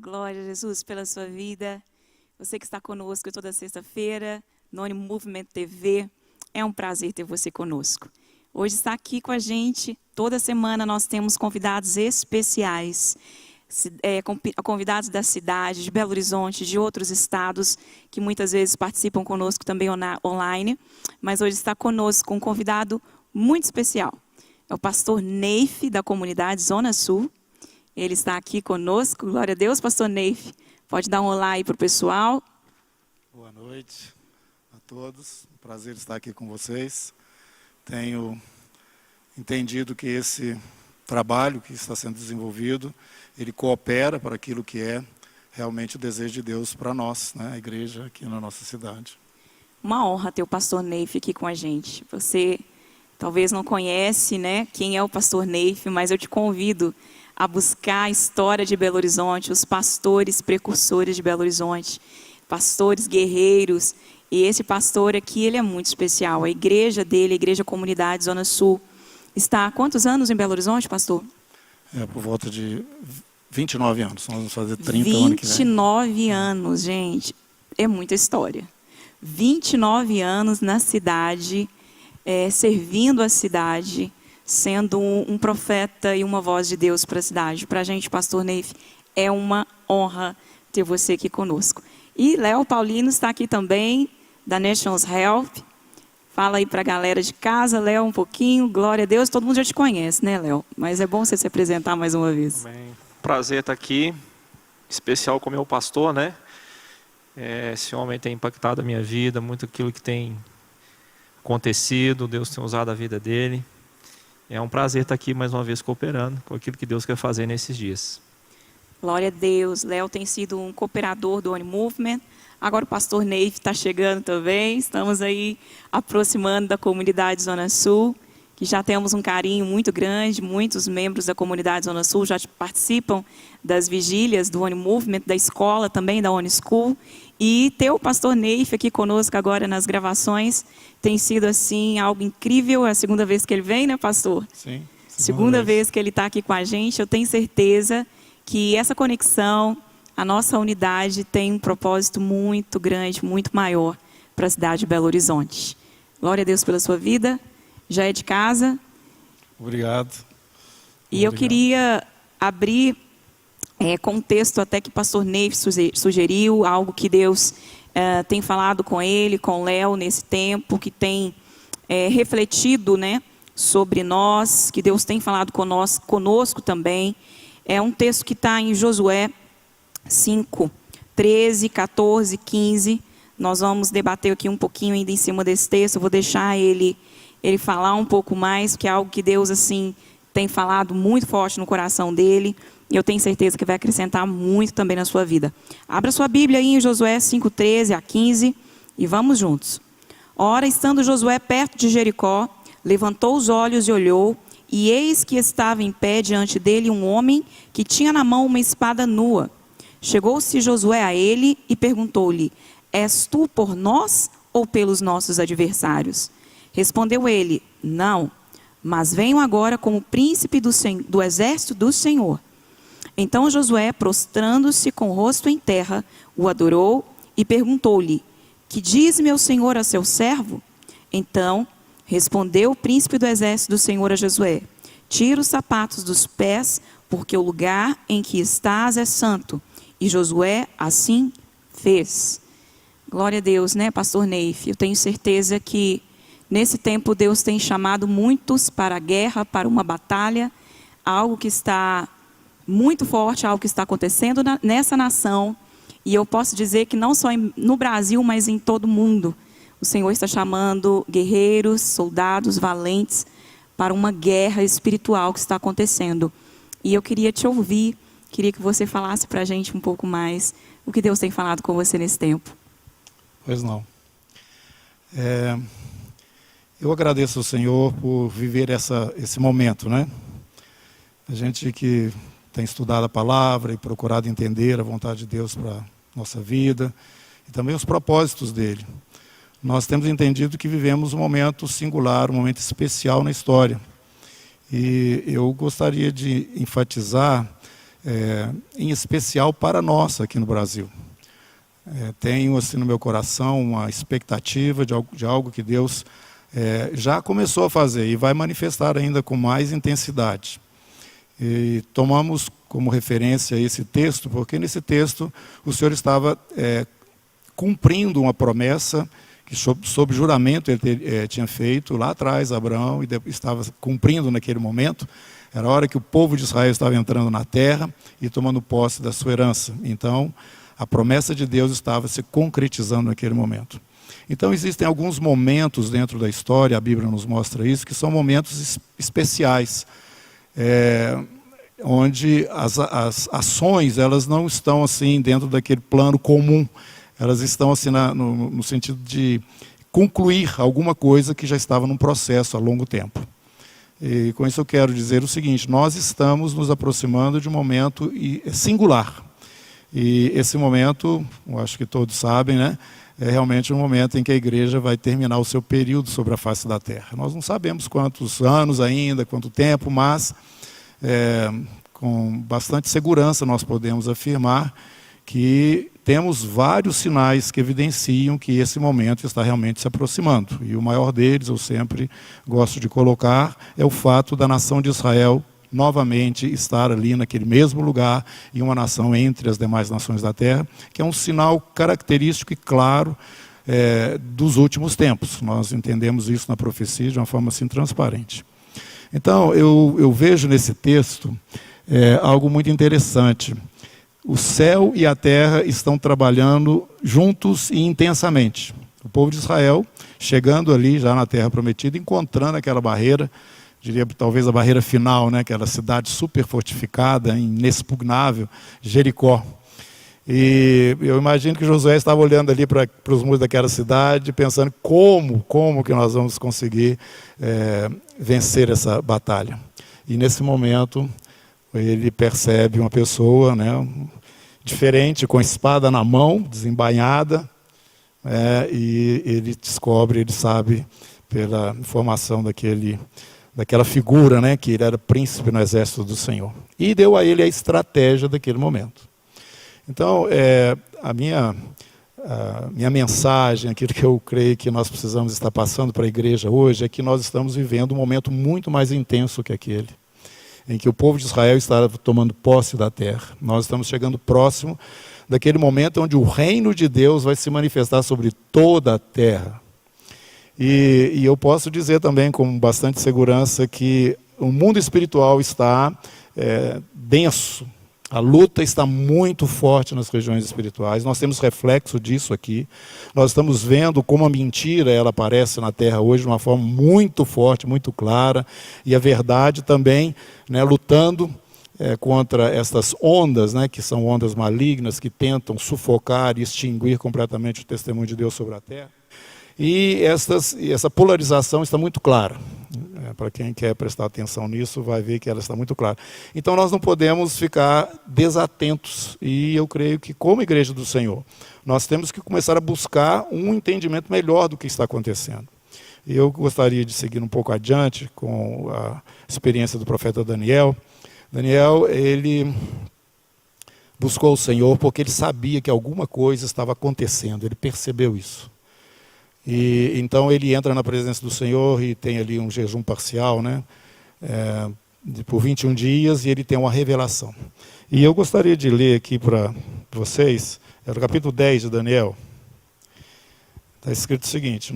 Glória a Jesus pela sua vida. Você que está conosco toda sexta-feira, no One Movement TV, é um prazer ter você conosco. Hoje está aqui com a gente, toda semana nós temos convidados especiais, convidados da cidade, de Belo Horizonte, de outros estados, que muitas vezes participam conosco também online, mas hoje está conosco um convidado muito especial. É o pastor Neif, da comunidade Zona Sul. Ele está aqui conosco. Glória a Deus, pastor Neif. Pode dar um olá aí para o pessoal. Boa noite a todos. Prazer estar aqui com vocês. Tenho entendido que esse trabalho que está sendo desenvolvido, ele coopera para aquilo que é realmente o desejo de Deus para nós, né? A igreja aqui na nossa cidade. Uma honra ter o pastor Neif aqui com a gente. Você talvez não conhece, né, quem é o pastor Neif, mas eu te convido a buscar a história de Belo Horizonte, os pastores precursores de Belo Horizonte, pastores guerreiros. E esse pastor aqui, ele é muito especial. A igreja dele, a Igreja Comunidade Zona Sul, está há quantos anos em Belo Horizonte, pastor? Por volta de 29 anos. Nós vamos fazer 30 ano que vem. 29 anos, gente. É muita história. 29 anos na cidade, servindo a cidade, sendo um profeta e uma voz de Deus para a cidade. Para a gente, pastor Neif, é uma honra ter você aqui conosco. E Léo Paulino está aqui também, da Nations Health. Fala aí para a galera de casa, Léo, um pouquinho. Glória a Deus, todo mundo já te conhece, né, Léo? Mas é bom você se apresentar mais uma vez. Bem, prazer estar aqui, especial com o meu pastor, né? Esse homem tem impactado a minha vida, muito aquilo que tem acontecido, Deus tem usado a vida dele. É um prazer estar aqui mais uma vez cooperando com aquilo que Deus quer fazer nesses dias. Glória a Deus. Léo tem sido um cooperador do One Movement. Agora o pastor Neif está chegando também. Estamos aí aproximando da comunidade Zona Sul, que já temos um carinho muito grande. Muitos membros da comunidade Zona Sul já participam das vigílias do One Movement, da escola também, da One School. E ter o pastor Neif aqui conosco agora nas gravações tem sido assim algo incrível. É a segunda vez que ele vem, né, pastor? Sim. Segunda vez que ele está aqui com a gente. Eu tenho certeza que essa conexão, a nossa unidade tem um propósito muito grande, muito maior para a cidade de Belo Horizonte. Glória a Deus pela sua vida. Já é de casa. Obrigado. E eu queria abrir com um texto até que o pastor Neif sugeriu, algo que Deus tem falado com ele, com Léo nesse tempo, que tem refletido, né, sobre nós, que Deus tem falado conosco também. É um texto que está em Josué 5, 13, 14, 15. Nós vamos debater aqui um pouquinho ainda em cima desse texto. Eu vou deixar ele falar um pouco mais, que é algo que Deus assim tem falado muito forte no coração dele. E eu tenho certeza que vai acrescentar muito também na sua vida. Abra sua Bíblia aí em Josué 5, 13 a 15 e vamos juntos. Ora, estando Josué perto de Jericó, levantou os olhos e olhou, e eis que estava em pé diante dele um homem que tinha na mão uma espada nua. Chegou-se Josué a ele e perguntou-lhe: És tu por nós ou pelos nossos adversários? Respondeu ele: Não, mas venho agora como príncipe do exército do Senhor. Então Josué, prostrando-se com o rosto em terra, o adorou e perguntou-lhe: Que diz meu senhor a seu servo? Então respondeu o príncipe do exército do Senhor a Josué: Tira os sapatos dos pés, porque o lugar em que estás é santo. E Josué assim fez. Glória a Deus, né, pastor Neif? Eu tenho certeza que nesse tempo Deus tem chamado muitos para a guerra, para uma batalha, algo que está muito forte, algo que está acontecendo nessa nação. E eu posso dizer que não só no Brasil, mas em todo o mundo, o Senhor está chamando guerreiros, soldados, valentes, para uma guerra espiritual que está acontecendo. E eu queria te ouvir, queria que você falasse para a gente um pouco mais o que Deus tem falado com você nesse tempo. Pois não. Eu agradeço ao Senhor por viver esse momento, né? A gente que tem estudado a palavra e procurado entender a vontade de Deus para a nossa vida e também os propósitos dele. Nós temos entendido que vivemos um momento singular, um momento especial na história. E eu gostaria de enfatizar em especial para nós aqui no Brasil. Tenho assim no meu coração uma expectativa de algo que Deus já começou a fazer e vai manifestar ainda com mais intensidade. E tomamos como referência esse texto, porque nesse texto o Senhor estava cumprindo uma promessa que sob juramento ele tinha feito lá atrás, Abraão, e estava cumprindo naquele momento. Era a hora que o povo de Israel estava entrando na terra e tomando posse da sua herança. Então, a promessa de Deus estava se concretizando naquele momento. Então, existem alguns momentos dentro da história, a Bíblia nos mostra isso, que são momentos especiais, onde as ações elas não estão assim dentro daquele plano comum. Elas estão assim no sentido de concluir alguma coisa que já estava num processo há longo tempo. E com isso eu quero dizer o seguinte: nós estamos nos aproximando de um momento singular. E esse momento, eu acho que todos sabem, né, é realmente um momento em que a igreja vai terminar o seu período sobre a face da terra. Nós não sabemos quantos anos ainda, quanto tempo, mas com bastante segurança nós podemos afirmar que temos vários sinais que evidenciam que esse momento está realmente se aproximando. E o maior deles, eu sempre gosto de colocar, é o fato da nação de Israel novamente estar ali naquele mesmo lugar, em uma nação entre as demais nações da terra, que é um sinal característico e claro dos últimos tempos. Nós entendemos isso na profecia de uma forma assim transparente. Então, eu vejo nesse texto algo muito interessante. O céu e a terra estão trabalhando juntos e intensamente. O povo de Israel, chegando ali já na terra prometida, encontrando aquela barreira, diria talvez a barreira final, né, aquela cidade super fortificada, inexpugnável, Jericó. E eu imagino que Josué estava olhando ali para os muros daquela cidade, pensando como que nós vamos conseguir vencer essa batalha. E nesse momento ele percebe uma pessoa, né, diferente, com a espada na mão, desembainhada, e ele descobre, ele sabe, pela informação daquela figura, né, que ele era príncipe no exército do Senhor. E deu a ele a estratégia daquele momento. Então, a minha mensagem, aquilo que eu creio que nós precisamos estar passando para a igreja hoje, é que nós estamos vivendo um momento muito mais intenso que aquele, em que o povo de Israel está tomando posse da terra. Nós estamos chegando próximo daquele momento onde o reino de Deus vai se manifestar sobre toda a terra. E eu posso dizer também com bastante segurança que o mundo espiritual está denso. A luta está muito forte nas regiões espirituais. Nós temos reflexo disso aqui. Nós estamos vendo como a mentira ela aparece na terra hoje de uma forma muito forte, muito clara. E a verdade também, né, lutando contra estas ondas, né, que são ondas malignas, que tentam sufocar e extinguir completamente o testemunho de Deus sobre a terra. E essa polarização está muito clara. Para quem quer prestar atenção nisso, vai ver que ela está muito clara. Então nós não podemos ficar desatentos. E eu creio que, como igreja do Senhor, nós temos que começar a buscar um entendimento melhor do que está acontecendo. E eu gostaria de seguir um pouco adiante com a experiência do profeta Daniel. Daniel, ele buscou o Senhor porque ele sabia que alguma coisa estava acontecendo. Ele percebeu isso. E então ele entra na presença do Senhor e tem ali um jejum parcial, né, por 21 dias, e ele tem uma revelação. E eu gostaria de ler aqui para vocês, é o capítulo 10 de Daniel. Está escrito o seguinte,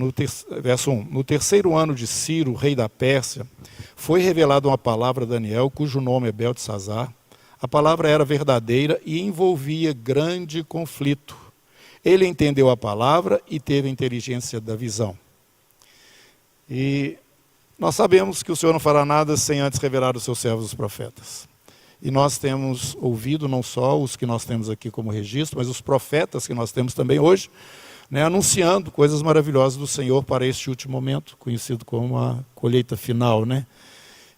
verso 1. No terceiro ano de Ciro, rei da Pérsia, foi revelada uma palavra a Daniel, cujo nome é Beltesazar. A palavra era verdadeira e envolvia grande conflito. Ele entendeu a palavra e teve a inteligência da visão. E nós sabemos que o Senhor não fará nada sem antes revelar os seus servos, os profetas. E nós temos ouvido não só os que nós temos aqui como registro, mas os profetas que nós temos também hoje, né, anunciando coisas maravilhosas do Senhor para este último momento, conhecido como a colheita final, né?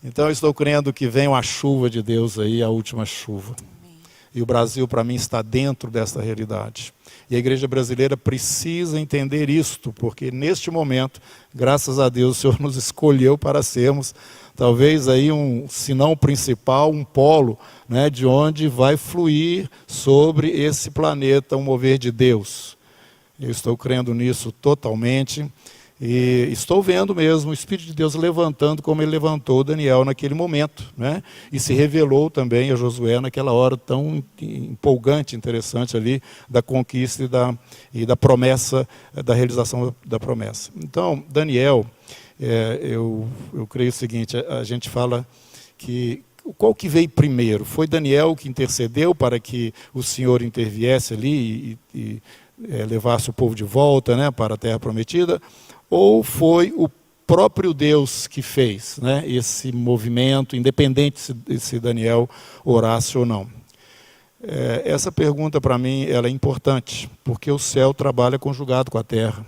Então eu estou crendo que vem a chuva de Deus aí, a última chuva. E o Brasil, para mim, está dentro desta realidade. E a igreja brasileira precisa entender isto, porque neste momento, graças a Deus, o Senhor nos escolheu para sermos talvez aí se não o principal, um polo, né, de onde vai fluir sobre esse planeta um mover de Deus. Eu estou crendo nisso totalmente. E estou vendo mesmo o Espírito de Deus levantando como ele levantou Daniel naquele momento, né? E se revelou também a Josué naquela hora tão empolgante, interessante ali, da conquista e da promessa, da realização da promessa. Então, Daniel, eu creio o seguinte, a gente fala que qual que veio primeiro? Foi Daniel que intercedeu para que o Senhor interviesse ali e levasse o povo de volta, né, para a terra prometida? Ou foi o próprio Deus que fez, né, esse movimento, independente se Daniel orasse ou não? Essa pergunta, para mim, ela é importante, porque o céu trabalha conjugado com a terra.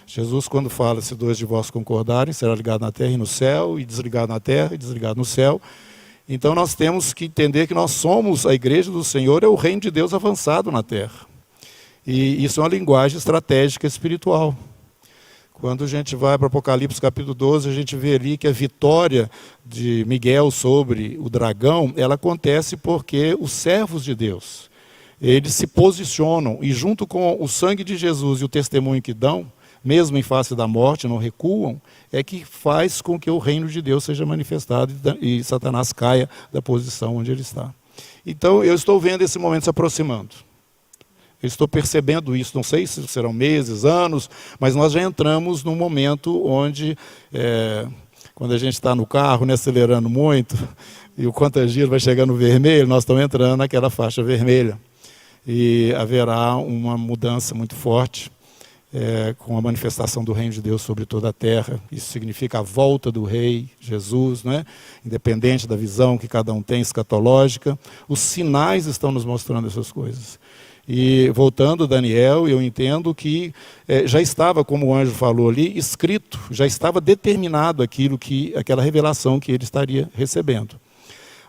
Jesus, quando fala, se dois de vós concordarem, será ligado na terra e no céu, e desligado na terra e desligado no céu. Então nós temos que entender que nós somos, a igreja do Senhor é o reino de Deus avançado na terra. E isso é uma linguagem estratégica espiritual. Quando a gente vai para Apocalipse capítulo 12, a gente vê ali que a vitória de Miguel sobre o dragão, ela acontece porque os servos de Deus, eles se posicionam e junto com o sangue de Jesus e o testemunho que dão, mesmo em face da morte, não recuam, é que faz com que o reino de Deus seja manifestado e Satanás caia da posição onde ele está. Então eu estou vendo esse momento se aproximando. Eu estou percebendo isso, não sei se serão meses, anos, mas nós já entramos num momento onde, quando a gente está no carro, né, acelerando muito, e o contagiro vai chegar no vermelho, nós estamos entrando naquela faixa vermelha. E haverá uma mudança muito forte, com a manifestação do reino de Deus sobre toda a terra. Isso significa a volta do rei Jesus, né? Independente da visão que cada um tem escatológica. Os sinais estão nos mostrando essas coisas. E voltando a Daniel, eu entendo que já estava, como o anjo falou ali, escrito, já estava determinado aquela revelação que ele estaria recebendo.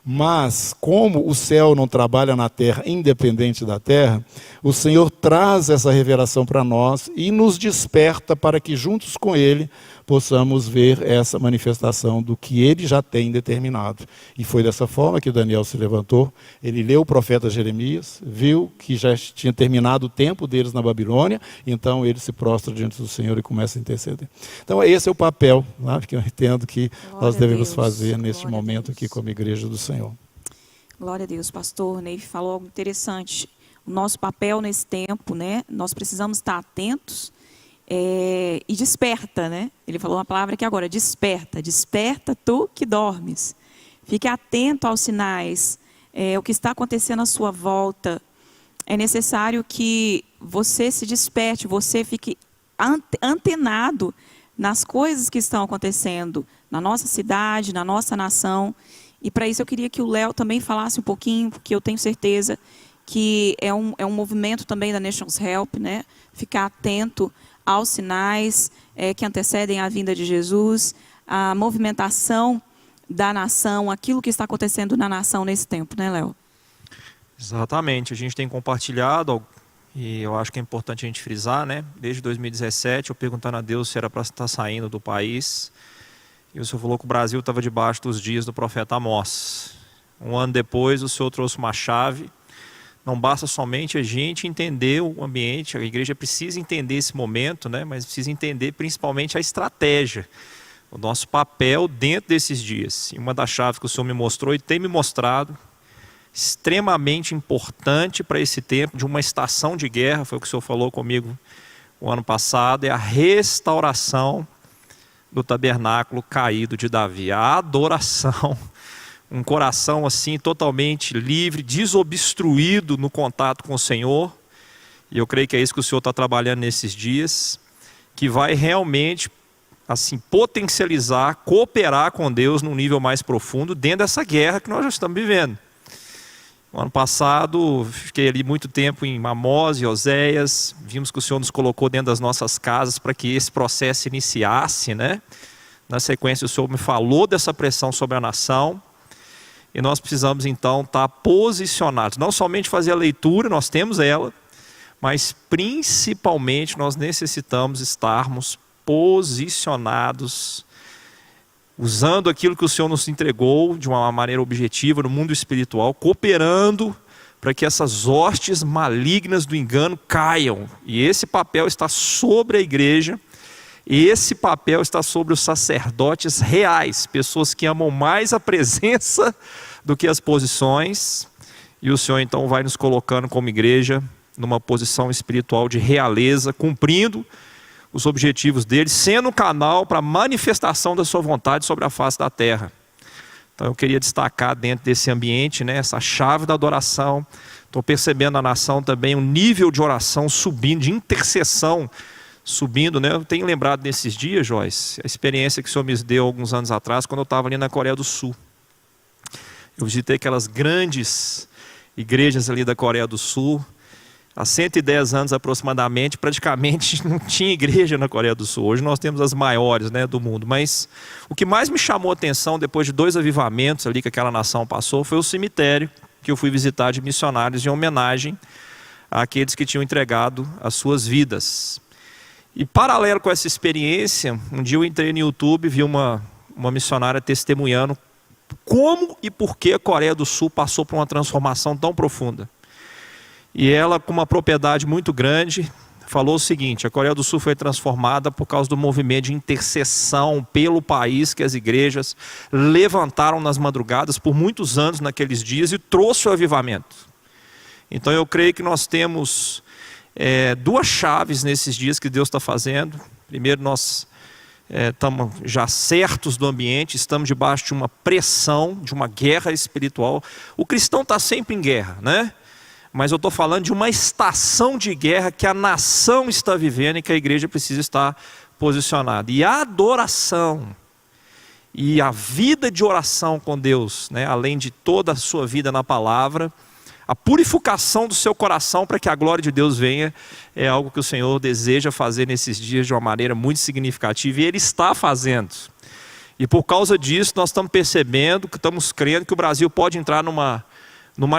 Mas, como o céu não trabalha na terra, independente da terra, o Senhor traz essa revelação para nós e nos desperta para que, juntos com Ele, possamos ver essa manifestação do que Ele já tem determinado. E foi dessa forma que Daniel se levantou. Ele leu o profeta Jeremias, viu que já tinha terminado o tempo deles na Babilônia, então ele se prostra diante do Senhor e começa a interceder. Então, esse é o papel, né, que eu entendo que nós devemos fazer neste momento aqui como igreja do Senhor. Glória a Deus. Pastor Ney falou algo interessante. O nosso papel nesse tempo, né? Nós precisamos estar atentos e desperta, né? Ele falou uma palavra aqui agora, desperta. Desperta tu que dormes. Fique atento aos sinais. O que está acontecendo à sua volta. É necessário que você se desperte, você fique antenado nas coisas que estão acontecendo na nossa cidade, na nossa nação. E para isso eu queria que o Léo também falasse um pouquinho, porque eu tenho certeza que é um movimento também da Nations Help, né? Ficar atento aos sinais que antecedem a vinda de Jesus, a movimentação da nação, aquilo que está acontecendo na nação nesse tempo, né, Léo? Exatamente, a gente tem compartilhado, e eu acho que é importante a gente frisar, né? Desde 2017, eu perguntando a Deus se era para estar saindo do país. E o Senhor falou que o Brasil estava debaixo dos dias do profeta Amós. Um ano depois, o Senhor trouxe uma chave. Não basta somente a gente entender o ambiente, a igreja precisa entender esse momento, né? Mas precisa entender principalmente a estratégia, o nosso papel dentro desses dias. E uma das chaves que o Senhor me mostrou e tem me mostrado, extremamente importante para esse tempo de uma estação de guerra, foi o que o Senhor falou comigo o ano passado, é a restauração do tabernáculo caído de Davi, a adoração, um coração assim totalmente livre, desobstruído no contato com o Senhor, e eu creio que é isso que o Senhor está trabalhando nesses dias, que vai realmente assim potencializar, cooperar com Deus num nível mais profundo dentro dessa guerra que nós já estamos vivendo. No ano passado, fiquei ali muito tempo em Amós e Oséias, vimos que o Senhor nos colocou dentro das nossas casas para que esse processo iniciasse, né? Na sequência, o Senhor me falou dessa pressão sobre a nação, e nós precisamos então estar posicionados, não somente fazer a leitura, nós temos ela, mas principalmente nós necessitamos estarmos posicionados usando aquilo que o Senhor nos entregou de uma maneira objetiva no mundo espiritual, cooperando para que essas hostes malignas do engano caiam. E esse papel está sobre a igreja, e esse papel está sobre os sacerdotes reais, pessoas que amam mais a presença do que as posições. E o Senhor então vai nos colocando como igreja numa posição espiritual de realeza, cumprindo os objetivos dele, sendo um canal para a manifestação da sua vontade sobre a face da terra. Então eu queria destacar dentro desse ambiente, né, essa chave da adoração. Estou percebendo na nação também um nível de oração subindo, de intercessão subindo, né? Eu tenho lembrado nesses dias, Joyce, a experiência que o Senhor me deu alguns anos atrás, quando eu estava ali na Coreia do Sul. Eu visitei aquelas grandes igrejas ali da Coreia do Sul. Há 110 anos aproximadamente, praticamente não tinha igreja na Coreia do Sul. Hoje nós temos as maiores, né, do mundo. Mas o que mais me chamou a atenção, depois de 2 avivamentos ali que aquela nação passou, foi o cemitério que eu fui visitar de missionários em homenagem àqueles que tinham entregado as suas vidas. E paralelo com essa experiência, um dia eu entrei no YouTube e vi uma missionária testemunhando como e por que a Coreia do Sul passou por uma transformação tão profunda. E ela, com uma propriedade muito grande, falou o seguinte: a Coreia do Sul foi transformada por causa do movimento de intercessão pelo país que as igrejas levantaram nas madrugadas por muitos anos naqueles dias e trouxe o avivamento. Então eu creio que nós temos 2 chaves nesses dias que Deus está fazendo. Primeiro, nós estamos já certos do ambiente, estamos debaixo de uma pressão, de uma guerra espiritual. O cristão está sempre em guerra, né? Mas eu estou falando de uma estação de guerra que a nação está vivendo e que a igreja precisa estar posicionada. E a adoração e a vida de oração com Deus, né, além de toda a sua vida na palavra, a purificação do seu coração para que a glória de Deus venha, é algo que o Senhor deseja fazer nesses dias de uma maneira muito significativa, e Ele está fazendo. E por causa disso nós estamos percebendo, que estamos crendo que o Brasil pode entrar numa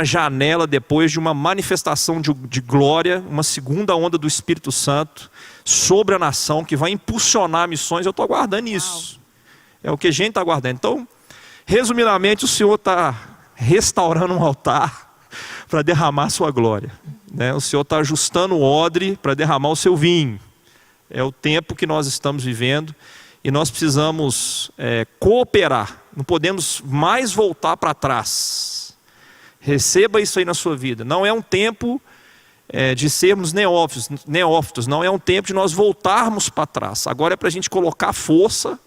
janela depois de uma manifestação de glória, uma segunda onda do Espírito Santo sobre a nação, que vai impulsionar missões. Eu estou aguardando isso. É o que a gente está aguardando. Então, resumidamente, o Senhor está restaurando um altar para derramar a sua glória, né? O Senhor está ajustando o odre para derramar o seu vinho. É o tempo que nós estamos vivendo e nós precisamos cooperar. Não podemos mais voltar para trás. Receba isso aí na sua vida. Não é um tempo de sermos neófitos, não é um tempo de nós voltarmos para trás. Agora é para a gente colocar força,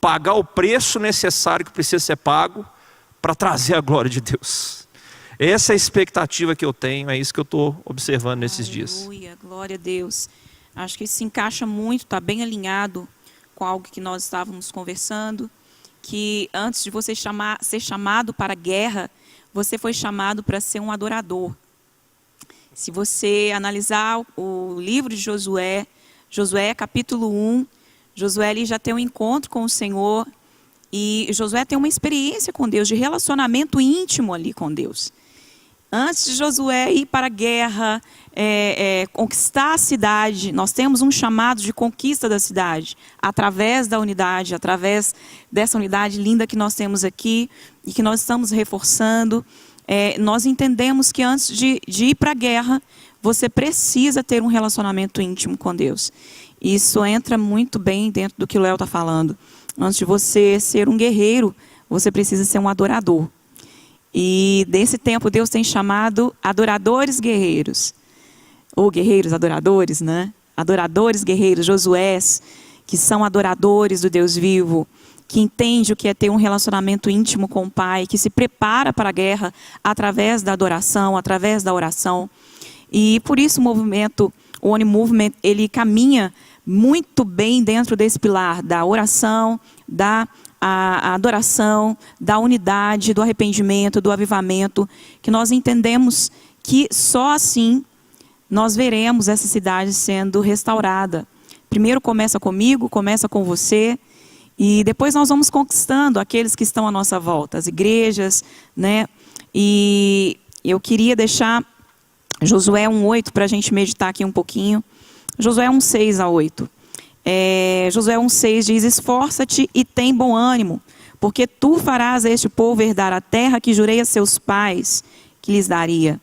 pagar o preço necessário que precisa ser pago para trazer a glória de Deus. Essa é a expectativa que eu tenho, é isso que eu estou observando nesses dias. Aleluia, glória a Deus. Acho que isso se encaixa muito, está bem alinhado com algo que nós estávamos conversando, que antes de você ser chamado para a guerra, você foi chamado para ser um adorador. Se você analisar o livro de Josué, capítulo 1, Josué ali já tem um encontro com o Senhor, e Josué tem uma experiência com Deus, de relacionamento íntimo ali com Deus. Antes de Josué ir para a guerra, conquistar a cidade, nós temos um chamado de conquista da cidade, através da unidade, através dessa unidade linda que nós temos aqui, e que nós estamos reforçando. Nós entendemos que antes de ir para a guerra, você precisa ter um relacionamento íntimo com Deus. Isso entra muito bem dentro do que o Léo está falando. Antes de você ser um guerreiro, você precisa ser um adorador. E desse tempo Deus tem chamado adoradores guerreiros. Ou guerreiros adoradores, né? Adoradores guerreiros, Josués, que são adoradores do Deus vivo, que entende o que é ter um relacionamento íntimo com o Pai, que se prepara para a guerra através da adoração, através da oração. E por isso o One Movement, ele caminha muito bem dentro desse pilar da oração, da adoração, da unidade, do arrependimento, do avivamento, que nós entendemos que só assim nós veremos essa cidade sendo restaurada. Primeiro começa comigo, começa com você, e depois nós vamos conquistando aqueles que estão à nossa volta, as igrejas, né? E eu queria deixar Josué 1:8 para a gente meditar aqui um pouquinho. Josué 1:6 a 8. Josué 1,6 diz: esforça-te e tem bom ânimo, porque tu farás a este povo herdar a terra que jurei a seus pais que lhes daria.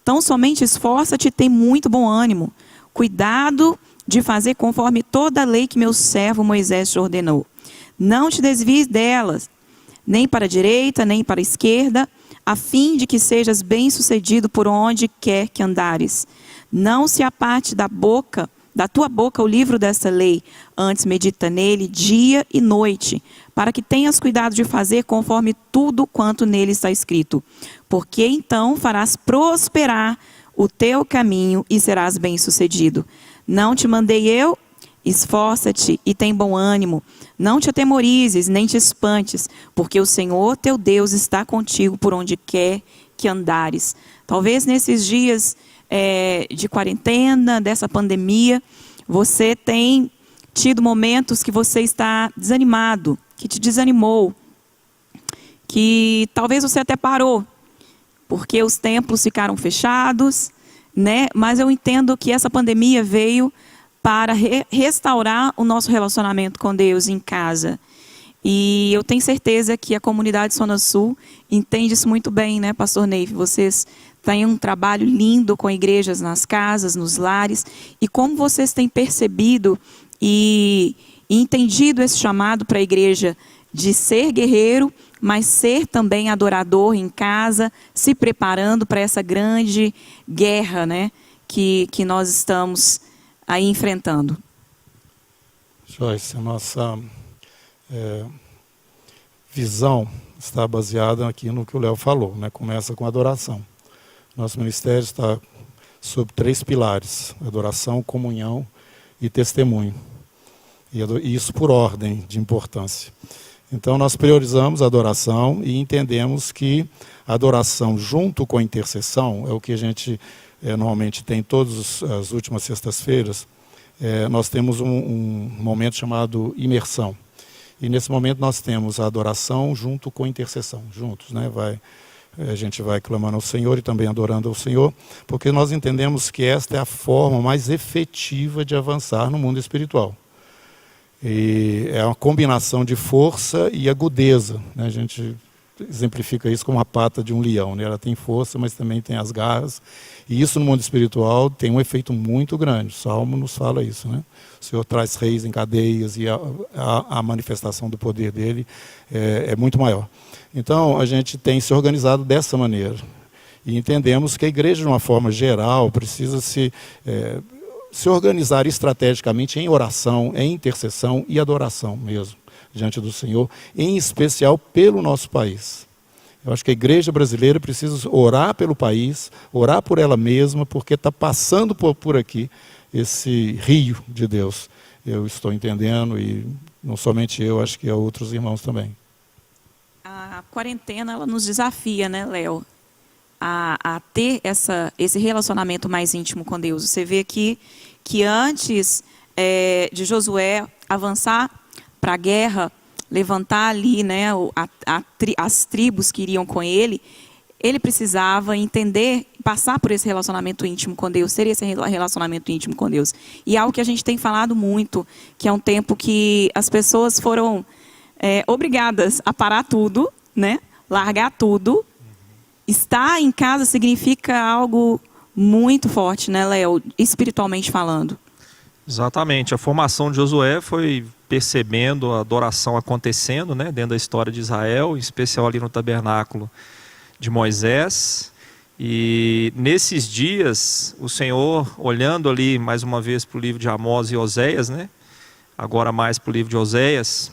Então somente esforça-te e tem muito bom ânimo. Cuidado de fazer conforme toda a lei que meu servo Moisés te ordenou. Não te desvies delas, nem para a direita, nem para a esquerda, a fim de que sejas bem-sucedido por onde quer que andares. Não se aparte da tua boca o livro desta lei, antes medita nele dia e noite, para que tenhas cuidado de fazer conforme tudo quanto nele está escrito. Porque então farás prosperar o teu caminho e serás bem-sucedido. Não te mandei eu? Esforça-te e tem bom ânimo. Não te atemorizes, nem te espantes, porque o Senhor teu Deus está contigo por onde quer que andares. Talvez nesses dias de quarentena, dessa pandemia, você tem tido momentos que você está desanimado, que te desanimou, que talvez você até parou, porque os templos ficaram fechados, né? Mas eu entendo que essa pandemia veio para restaurar o nosso relacionamento com Deus em casa. E eu tenho certeza que a comunidade Zona Sul entende isso muito bem, né, Pastor Neif? Vocês têm um trabalho lindo com igrejas nas casas, nos lares. E como vocês têm percebido e entendido esse chamado para a igreja de ser guerreiro, mas ser também adorador em casa, se preparando para essa grande guerra, né, que nós estamos aí enfrentando. Joyce, a nossa visão está baseada aqui no que o Léo falou, né? Começa com adoração. Nosso ministério está sob 3 pilares: adoração, comunhão e testemunho. E isso por ordem de importância. Então nós priorizamos a adoração e entendemos que a adoração junto com a intercessão é o que a gente normalmente tem todas as últimas sextas-feiras. Nós temos um momento chamado imersão. E nesse momento nós temos a adoração junto com a intercessão, juntos, né? A gente vai clamando ao Senhor e também adorando ao Senhor, porque nós entendemos que esta é a forma mais efetiva de avançar no mundo espiritual. E é uma combinação de força e agudeza, né? A gente exemplifica isso como a pata de um leão, né? Ela tem força, mas também tem as garras. E isso no mundo espiritual tem um efeito muito grande. O Salmo nos fala isso, né? O Senhor traz reis em cadeias e a manifestação do poder dele é muito maior. Então, a gente tem se organizado dessa maneira. E entendemos que a igreja, de uma forma geral, precisa se organizar estrategicamente em oração, em intercessão e adoração mesmo, diante do Senhor, em especial pelo nosso país. Eu acho que a igreja brasileira precisa orar pelo país, orar por ela mesma, porque está passando por aqui esse rio de Deus. Eu estou entendendo, e não somente eu, acho que há outros irmãos também. A quarentena, ela nos desafia, né, Léo, a ter esse relacionamento mais íntimo com Deus. Você vê aqui que antes de Josué avançar para a guerra, levantar ali, né, as tribos que iriam com ele precisava entender, passar por esse relacionamento íntimo com Deus, ter esse relacionamento íntimo com Deus. E algo que a gente tem falado muito, que é um tempo que as pessoas foram obrigadas a parar tudo, né, largar tudo. Estar em casa significa algo muito forte, né, Léo, espiritualmente falando. Exatamente. A formação de Josué foi percebendo a adoração acontecendo, né, dentro da história de Israel, em especial ali no tabernáculo de Moisés. E nesses dias, o Senhor, olhando ali mais uma vez para o livro de Amós e Oséias, né, agora mais para o livro de Oséias,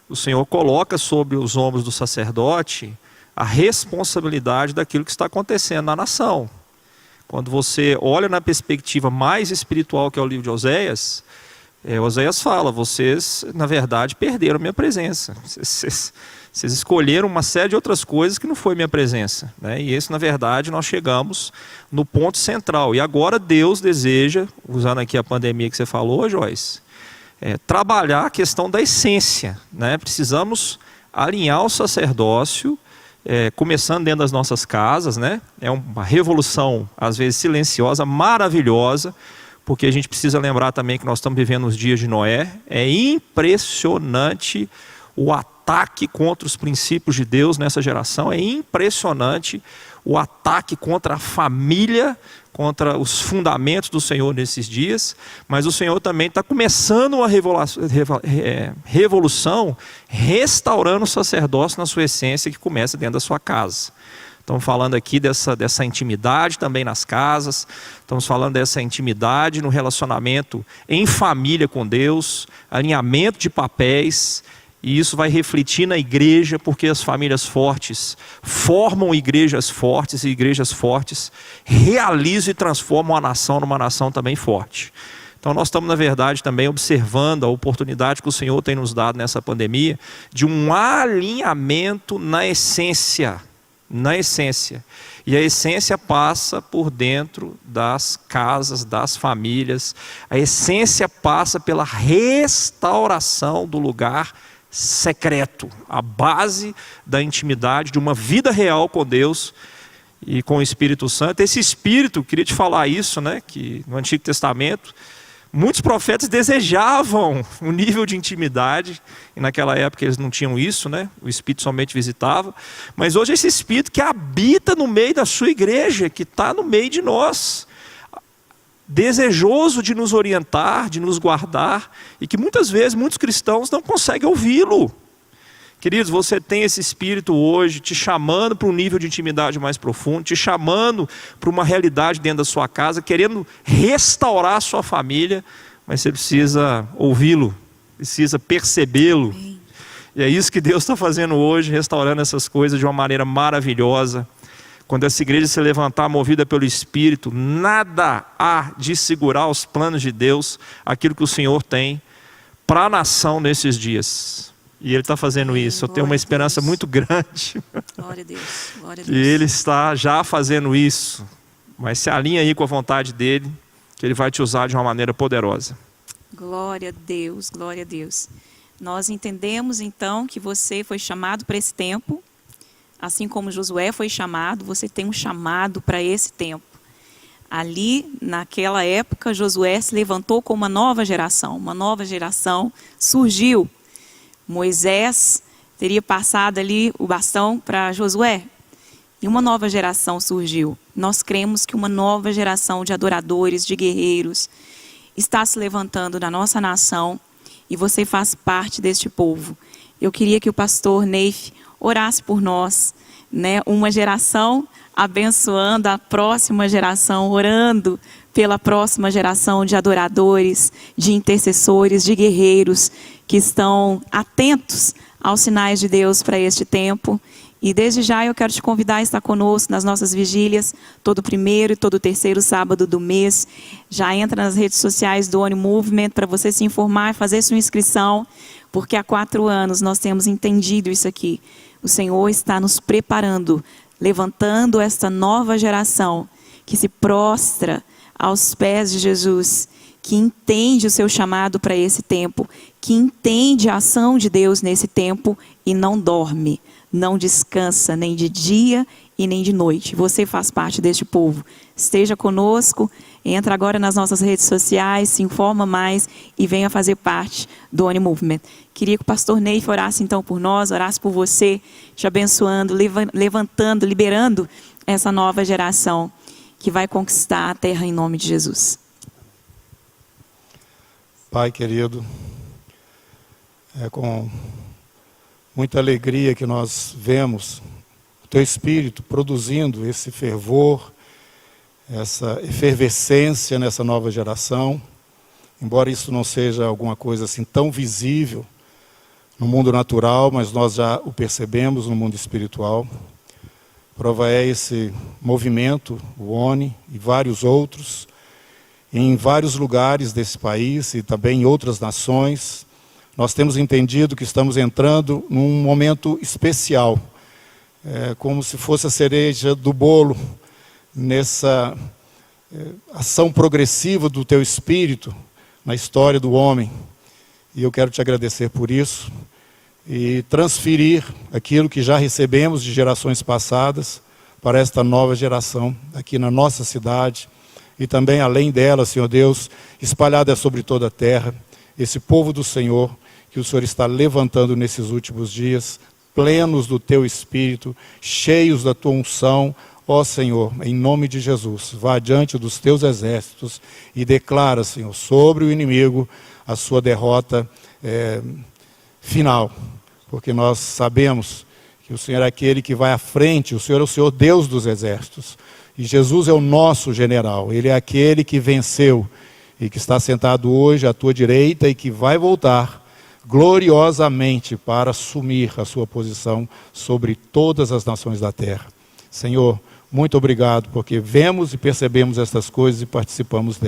o Senhor coloca sobre os ombros do sacerdote a responsabilidade daquilo que está acontecendo na nação. Quando você olha na perspectiva mais espiritual, que é o livro de Oséias, Oséias fala: vocês, na verdade, perderam a minha presença. Vocês escolheram uma série de outras coisas que não foi minha presença, né? E esse, na verdade, nós chegamos no ponto central. E agora Deus deseja, usando aqui a pandemia que você falou, Joyce, trabalhar a questão da essência, né? Precisamos alinhar o sacerdócio, começando dentro das nossas casas, né? É uma revolução, às vezes silenciosa, maravilhosa, porque a gente precisa lembrar também que nós estamos vivendo os dias de Noé. É impressionante o ataque contra os princípios de Deus nessa geração, é impressionante o ataque contra a família, contra os fundamentos do Senhor nesses dias, mas o Senhor também está começando uma revolução, restaurando o sacerdócio na sua essência, que começa dentro da sua casa. Estamos falando aqui dessa intimidade também nas casas, estamos falando dessa intimidade no relacionamento em família com Deus, alinhamento de papéis, e isso vai refletir na igreja, porque as famílias fortes formam igrejas fortes, e igrejas fortes realizam e transformam a nação numa nação também forte. Então nós estamos, na verdade, também observando a oportunidade que o Senhor tem nos dado nessa pandemia, de um alinhamento na essência. E a essência passa por dentro das casas, das famílias. A essência passa pela restauração do lugar secreto, a base da intimidade, de uma vida real com Deus e com o Espírito Santo. Esse Espírito, queria te falar isso, né, que no Antigo Testamento muitos profetas desejavam um nível de intimidade, e naquela época eles não tinham isso, né? O Espírito somente visitava, mas hoje esse Espírito que habita no meio da sua igreja, que está no meio de nós, desejoso de nos orientar, de nos guardar, e que muitas vezes muitos cristãos não conseguem ouvi-lo. Queridos, você tem esse Espírito hoje te chamando para um nível de intimidade mais profundo, te chamando para uma realidade dentro da sua casa, querendo restaurar a sua família, mas você precisa ouvi-lo, precisa percebê-lo. E é isso que Deus está fazendo hoje, restaurando essas coisas de uma maneira maravilhosa. Quando essa igreja se levantar movida pelo Espírito, nada há de segurar os planos de Deus, aquilo que o Senhor tem para a nação nesses dias. E Ele está fazendo isso. Eu tenho uma esperança muito grande. Glória a Deus. Glória a Deus. E Ele está já fazendo isso. Mas se alinha aí com a vontade dEle, que Ele vai te usar de uma maneira poderosa. Glória a Deus, glória a Deus. Nós entendemos então que você foi chamado para esse tempo, assim como Josué foi chamado, você tem um chamado para esse tempo. Ali, naquela época, Josué se levantou com uma nova geração surgiu. Moisés teria passado ali o bastão para Josué, e uma nova geração surgiu. Nós cremos que uma nova geração de adoradores, de guerreiros, está se levantando na nossa nação, e você faz parte deste povo. Eu queria que o pastor Neif orasse por nós, né? Uma geração abençoando a próxima geração, orando pela próxima geração de adoradores, de intercessores, de guerreiros que estão atentos aos sinais de Deus para este tempo. E desde já eu quero te convidar a estar conosco nas nossas vigílias, todo primeiro e todo terceiro sábado do mês. Já entra nas redes sociais do Oni Movement para você se informar e fazer sua inscrição, porque há 4 anos nós temos entendido isso aqui. O Senhor está nos preparando, levantando esta nova geração que se prostra aos pés de Jesus, que entende o seu chamado para esse tempo, que entende a ação de Deus nesse tempo e não dorme, não descansa nem de dia e nem de noite. Você faz parte deste povo. Esteja conosco, entra agora nas nossas redes sociais, se informa mais e venha fazer parte do Oni Movement. Queria que o pastor Neif orasse então por nós, orasse por você, te abençoando, levantando, liberando essa nova geração que vai conquistar a terra em nome de Jesus. Pai querido, é com muita alegria que nós vemos o Teu Espírito produzindo esse fervor, essa efervescência nessa nova geração. Embora isso não seja alguma coisa assim tão visível no mundo natural, mas nós já o percebemos no mundo espiritual. Prova é esse movimento, o ONI e vários outros, em vários lugares desse país e também em outras nações. Nós temos entendido que estamos entrando num momento especial, como se fosse a cereja do bolo, nessa ação progressiva do Teu Espírito na história do homem. E eu quero te agradecer por isso e transferir aquilo que já recebemos de gerações passadas para esta nova geração aqui na nossa cidade, e também além dela, Senhor Deus, espalhada sobre toda a terra, esse povo do Senhor, que o Senhor está levantando nesses últimos dias, plenos do Teu Espírito, cheios da Tua unção. Ó Senhor, em nome de Jesus, vá adiante dos Teus exércitos e declara, Senhor, sobre o inimigo a sua derrota final, porque nós sabemos que o Senhor é aquele que vai à frente, o Senhor é o Senhor Deus dos exércitos, e Jesus é o nosso general, Ele é aquele que venceu e que está sentado hoje à tua direita e que vai voltar gloriosamente para assumir a sua posição sobre todas as nações da terra. Senhor, muito obrigado, porque vemos e percebemos estas coisas e participamos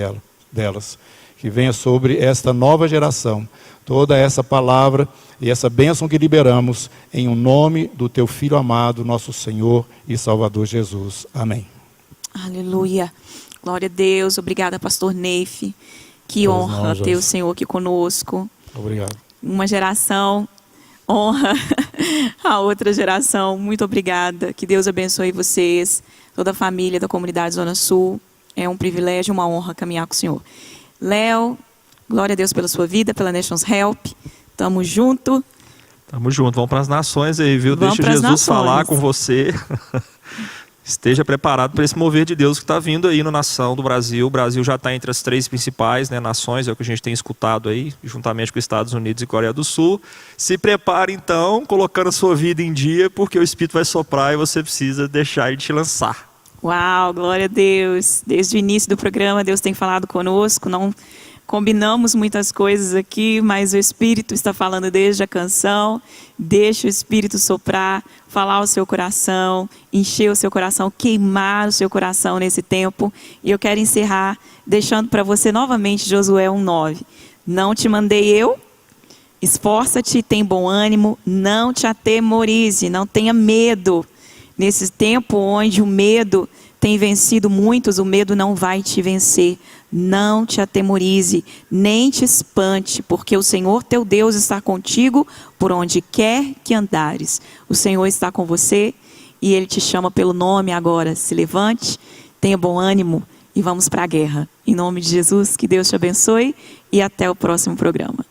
delas. Que venha sobre esta nova geração toda essa palavra e essa bênção que liberamos em o nome do Teu Filho amado, nosso Senhor e Salvador Jesus. Amém. Aleluia. Glória a Deus. Obrigada, pastor Neif. Que honra ter o Senhor aqui conosco. Obrigado. Uma geração honra a outra geração. Muito obrigada. Que Deus abençoe vocês, toda a família da comunidade Zona Sul. É um privilégio, uma honra caminhar com o Senhor. Léo, glória a Deus pela sua vida, pela Nations Help. Tamo junto. Tamo junto. Vamos para as nações aí, viu? Vamos Deixa Jesus falar com você. Esteja preparado para esse mover de Deus que está vindo aí na nação do Brasil. O Brasil já está entre as 3 principais, né, nações, é o que a gente tem escutado aí, juntamente com os Estados Unidos e Coreia do Sul. Se prepare então, colocando a sua vida em dia, porque o Espírito vai soprar e você precisa deixar ele te lançar. Uau, glória a Deus. Desde o início do programa, Deus tem falado conosco. Não combinamos muitas coisas aqui, mas o Espírito está falando desde a canção. Deixa o Espírito soprar, falar o seu coração, encher o seu coração, queimar o seu coração nesse tempo. E eu quero encerrar deixando para você novamente Josué 1:9. Não te mandei eu? Esforça-te, tem bom ânimo, não te atemorize, não tenha medo. Nesse tempo onde o medo tem vencido muitos, o medo não vai te vencer. Não te atemorize, nem te espante, porque o Senhor teu Deus está contigo por onde quer que andares. O Senhor está com você e Ele te chama pelo nome agora. Se levante, tenha bom ânimo e vamos para a guerra. Em nome de Jesus, que Deus te abençoe e até o próximo programa.